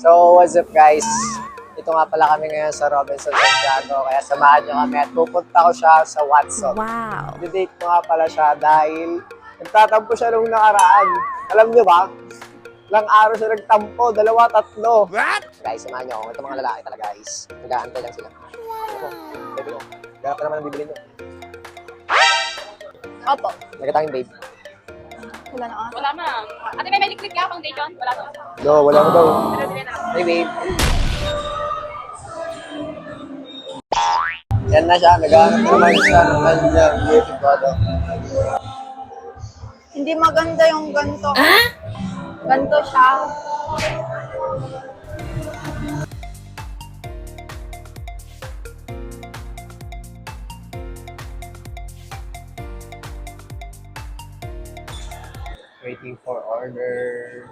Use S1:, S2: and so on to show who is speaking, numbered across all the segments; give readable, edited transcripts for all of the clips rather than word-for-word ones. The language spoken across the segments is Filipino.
S1: So, what's up guys? Ito nga pala kami ngayon sa Robinson Santiago. Kaya samahan nyo kami at pupunta ko siya sa Watson.
S2: Wow.
S1: Didate ko nga pala siya dahil nagtatampo siya nung nakaraan. Alam nyo ba? Ilang araw siya nagtampo, 2, 3. What? Guys, samahan nyo ako. Ito mga lalaki talaga guys. Nag-aantay lang sila. Ako, baby ko. Ganap ka naman ang bibili nyo.
S2: Opo.
S1: Nagkatangin babe.
S2: Wala na ata.
S3: Wala na. Ate, may liquid ka foundation? Wala to.
S1: No, wala ko daw.
S3: Pero din na.
S1: Hey babe. Yan na siya. Nag-aantay naman siya ng kanyang beauty product.
S2: Hindi maganda yung ganito. Ganito siya.
S1: Waiting for order.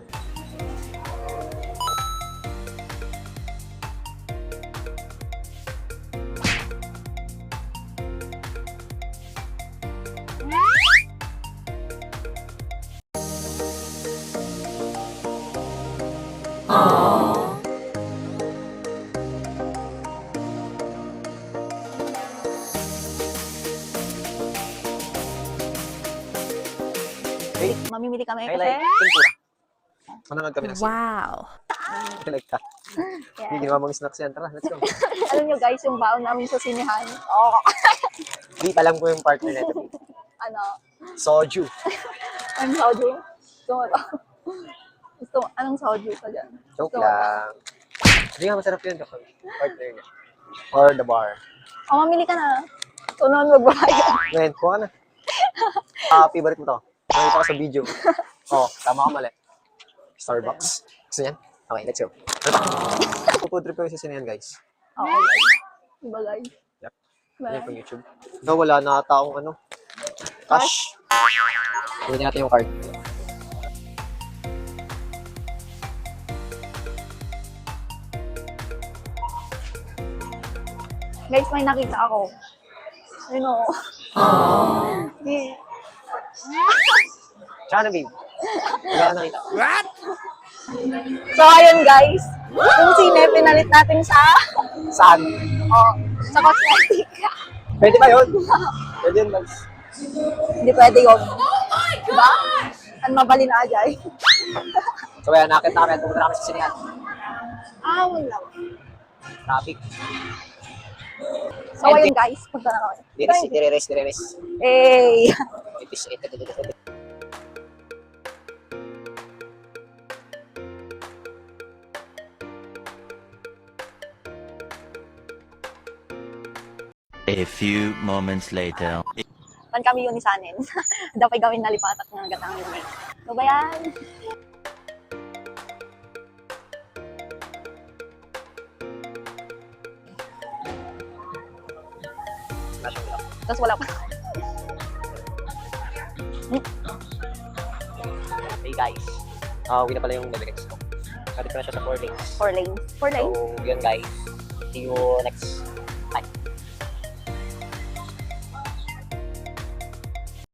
S1: Hey,
S2: Mamimili kami
S1: I
S2: kasi.
S1: like tempura. Manangag kami ng sili.
S2: Wow.
S1: Like ka. Hindi ginawa mong snacks yan. Tara, let's go.
S2: Alam nyo guys, yung baon namin sa sinihan. Oh.
S1: Di pa lang po yung partner nito.
S2: Ano?
S1: Soju.
S2: Anong soju? Gusto mo to? Gusto mo? Anong soju ka dyan?
S1: Joke
S2: Gusto mo?
S1: lang. Hindi nga masarap yun. Partner niya. Or the bar.
S2: Oh, mamili ka na. Sunod magbabayad.
S1: Ngayon, kuha ka na. Favorite mo to. Nakita ko sa video. Oh, tama ka mali. Starbucks. Gusto niyan? Okay, let's go. Pupo trip ko yung sasinihan, guys.
S2: Oo, guys. Diba guys?
S1: Yep.
S2: Diba?
S1: Ano yung YouTube? No, wala na ata akong ano. Cash. Kunin natin yung card.
S2: Guys, may nakita ako. Ano? Di.
S1: Tsaka na, babe. Wala ka nakita.
S2: So, ayun guys. Yung sine, pinalit natin sa...
S1: Saan?
S2: Oh, sa cosmetic.
S1: Pwede ba yun? Pwede yun, guys.
S2: Hindi pwede yun. Diba? Ang mabali na ajay.
S1: So, kaya nakita kami at pumunta namin sa sinihan.
S2: Ah, wala.
S1: Traffic.
S2: So, ayun guys. Punta na kami.
S1: Dire-res.
S2: Hey!
S1: Itis.
S4: A few moments later.
S2: Saan kami unisanin? Dapat gawin na lipatak ng gatang yun. So ba yan? Tapos wala pa.
S1: Hey, guys. Uwi na pala yung Levirex ko. Kapit ko na siya sa 4 lanes.
S2: 4 lanes. 4 lanes?
S1: So, yun, guys. See you next